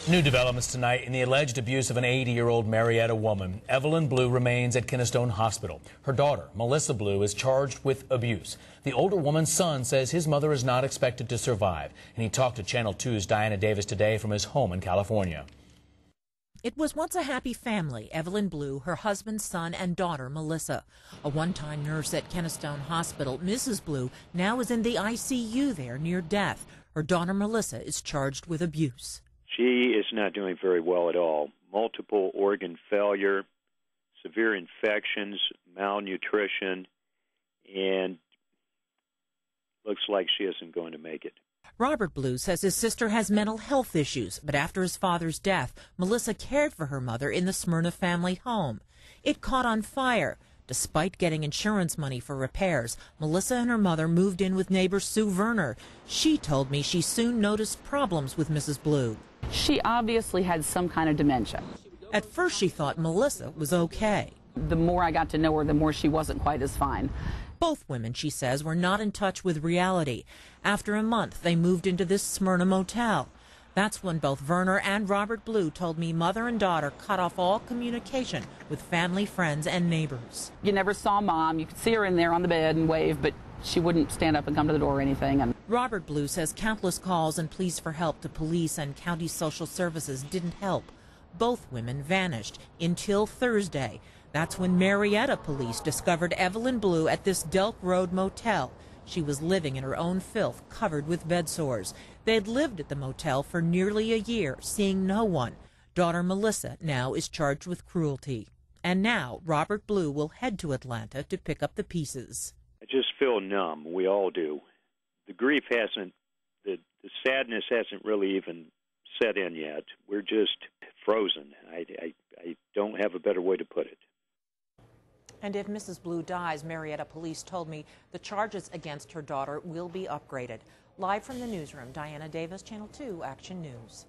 New developments tonight in the alleged abuse of an 80-year-old Marietta woman. Evelyn Blue remains at Kennestone Hospital. Her daughter, Melissa Blue, is charged with abuse. The older woman's son says his mother is not expected to survive, and he talked to Channel 2's Diana Davis today from his home in California. It was once a happy family, Evelyn Blue, her husband, son, and daughter, Melissa. A one-time nurse at Kennestone Hospital, Mrs. Blue now is in the ICU there near death. Her daughter, Melissa, is charged with abuse. She is not doing very well at all. Multiple organ failure, severe infections, malnutrition, and looks like she isn't going to make it. Robert Blue says his sister has mental health issues, but after his father's death, Melissa cared for her mother in the Smyrna family home. It caught on fire. Despite getting insurance money for repairs, Melissa and her mother moved in with neighbor Sue Verner. She told me she soon noticed problems with Mrs. Blue. She obviously had some kind of dementia. At first she thought Melissa was okay. The more I got to know her, the more she wasn't quite as fine. Both women, she says, were not in touch with reality. After a month, they moved into this Smyrna motel. That's when both Verner and Robert Blue told me mother and daughter cut off all communication with family, friends, and neighbors. You never saw Mom. You could see her in there on the bed and wave, but she wouldn't stand up and come to the door or anything. And Robert Blue says countless calls and pleas for help to police and county social services didn't help. Both women vanished until Thursday. That's when Marietta police discovered Evelyn Blue at this Delk Road motel. She was living in her own filth, covered with bed sores. They had lived at the motel for nearly a year, seeing no one. Daughter Melissa now is charged with cruelty. And now Robert Blue will head to Atlanta to pick up the pieces. I just feel numb. We all do. The grief hasn't, the sadness hasn't really even set in yet. We're just frozen. I don't have a better way to put it. And if Mrs. Blue dies, Marietta police told me the charges against her daughter will be upgraded. Live from the newsroom, Diana Davis, Channel 2 Action News.